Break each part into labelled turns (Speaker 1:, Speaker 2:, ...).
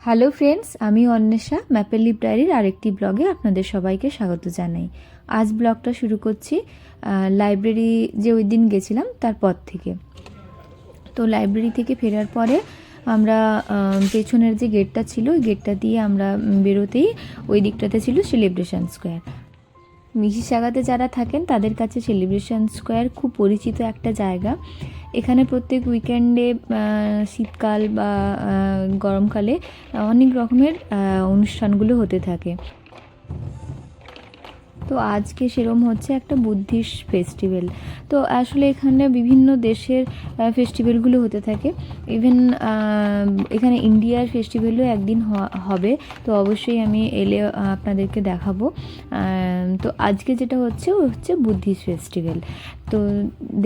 Speaker 1: Hello friends, আমি Anwesha maple leave ডায়েরির আরেকটি ব্লগে আপনাদের সবাইকে স্বাগত জানাই। আজ ব্লগটা শুরু করছি লাইব্রেরি যে ওই দিন গেছিলাম তারপর থেকে। তো লাইব্রেরি থেকে ফেরার পরে আমরা পেছনের যে গেটটা ছিল ওই গেটটা দিয়ে আমরা বেরোতেই ওই দিকটাতে ছিল সেলিব্রেশন স্কোয়ার। মিশিসাগাতে যারা থাকেন তাদের কাছে সেলিব্রেশন স্কোয়ার খুব পরিচিত একটা জায়গা। এখানে প্রত্যেক উইকেন্ডে শীতকাল বা গরমকালে অনেক রকমের অনুষ্ঠানগুলো হতে থাকে। তো আজকে সেরম হচ্ছে একটা বুদ্ধিস্ট ফেস্টিভ্যাল। তো আসলে এখানে বিভিন্ন দেশের ফেস্টিভ্যালগুলো হতে থাকে। ইভেন এখানে ইন্ডিয়ার ফেস্টিভ্যালও একদিন হবে। তো অবশ্যই আমি এলে আপনাদেরকে দেখাবো। তো আজকে যেটা হচ্ছে বুদ্ধিস্ট ফেস্টিভ্যাল। তো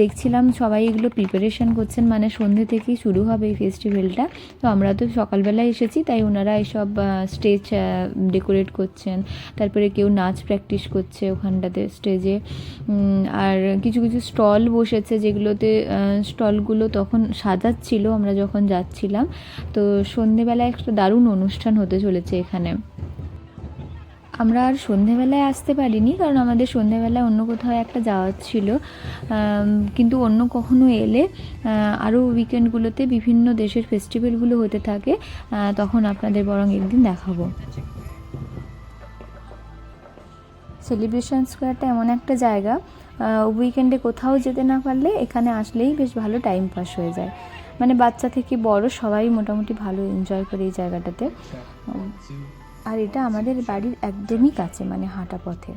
Speaker 1: দেখছিলাম সবাই এগুলো প্রিপারেশান করছেন, মানে সন্ধ্যে থেকেই শুরু হবে এই ফেস্টিভ্যালটা। তো আমরা তো সকালবেলায় এসেছি, তাই ওনারা এইসব স্টেজ ডেকোরেট করছেন, তারপরে কেউ নাচ প্র্যাকটিস করছে ওখানটাতে স্টেজে। আর কিছু কিছু স্টল বসেছে, যেগুলোতে স্টলগুলো তখন সাজাচ্ছিল আমরা যখন যাচ্ছিলাম। তো সন্ধেবেলায় একটা দারুণ অনুষ্ঠান হতে চলেছে এখানে। আমরা আর সন্ধেবেলায় আসতে পারিনি, কারণ আমাদের সন্ধেবেলায় অন্য কোথাও একটা যাওয়ার ছিল। কিন্তু অন্য কখনো এলে আরও উইকেন্ডগুলোতে বিভিন্ন দেশের ফেস্টিভ্যালগুলো হতে থাকে, তখন আপনাদের বরং একদিন দেখাবো। সেলিব্রেশন স্কোয়ারটা এমন একটা জায়গা, উইকেন্ডে কোথাও যেতে না পারলে এখানে আসলেই বেশ ভালো টাইম পাস হয়ে যায়। মানে বাচ্চা থেকে বড় সবাই মোটামুটি ভালো এনজয় করে এই জায়গাটাতে। আর এটা আমাদের বাড়ির একদমই কাছে, মানে হাঁটা পথে।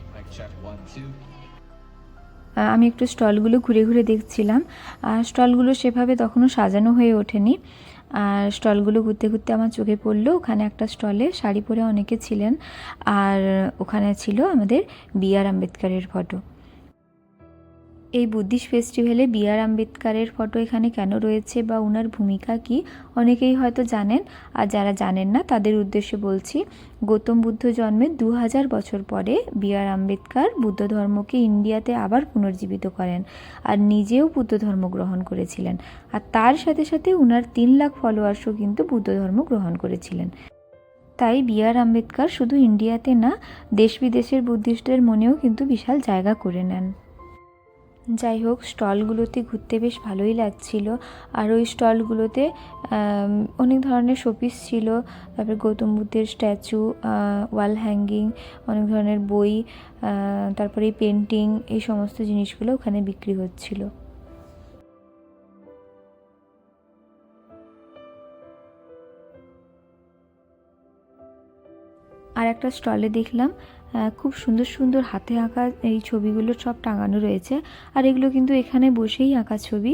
Speaker 1: আমি একটু স্টলগুলো ঘুরে ঘুরে দেখছিলাম। আর স্টলগুলো সেভাবে তখনও সাজানো হয়ে ওঠেনি। আর স্টলগুলো ঘুরতে ঘুরতে আমার চোখে পড়লো ওখানে একটা স্টলে শাড়ি পরে অনেকে ছিলেন, আর ওখানে ছিল আমাদের বি.আর. আম্বেদকরের ফটো। এই বুদ্ধিস্ট ফেস্টিভ্যালে বি.আর. আম্বেদকরের ফটো এখানে কেন রয়েছে বা ওনার ভূমিকা কী, অনেকেই হয়তো জানেন। আর যারা জানেন না তাদের উদ্দেশ্যে বলছি, গৌতম বুদ্ধ জন্মের 2000 বছর পরে বি.আর. আম্বেদকর বুদ্ধ ধর্মকে ইন্ডিয়াতে আবার পুনর্জীবিত করেন, আর নিজেও বুদ্ধ ধর্ম গ্রহণ করেছিলেন। আর তার সাথে সাথে ওনার 3 লাখ ফলোয়ার্সও কিন্তু বুদ্ধ ধর্ম গ্রহণ করেছিলেন। তাই বি.আর. আম্বেদকর শুধু ইন্ডিয়াতে না, দেশ বিদেশের বুদ্ধিস্টদের মনেও কিন্তু বিশাল জায়গা করে নেন। যাই হোক, স্টলগুলোতে ঘুরতে বেশ ভালোই লাগছিল। আর ওই স্টলগুলোতে অনেক ধরনের শোপিস ছিল, তারপরে গৌতম বুদ্ধের স্ট্যাচু, ওয়াল হ্যাঙ্গিং, অনেক ধরনের বই, তারপরে পেন্টিং, এই সমস্ত জিনিসগুলো ওখানে বিক্রি হচ্ছিল। আর একটা স্টলে দেখলাম খুব সুন্দর সুন্দর হাতে আঁকা এই ছবিগুলো সব টাঙানো রয়েছে। আর এগুলো কিন্তু এখানে বসেই আঁকা ছবি।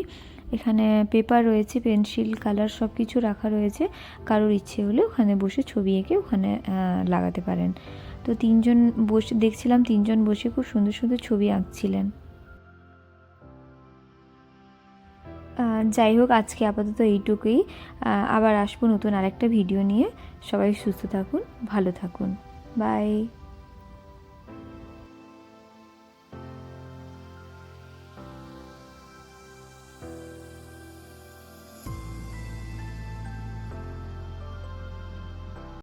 Speaker 1: এখানে পেপার রয়েছে, পেন্সিল, কালার সব কিছু রাখা রয়েছে। কারোর ইচ্ছে হলে ওখানে বসে ছবি এঁকে ওখানে লাগাতে পারেন। তো তিনজন বসে খুব সুন্দর সুন্দর ছবি আঁকছিলেন। যাই হোক, আজকে আপাতত এইটুকুই। আবার আসবো নতুন আরেকটা ভিডিও নিয়ে। সবাই সুস্থ থাকুন, ভালো থাকুন, বাই।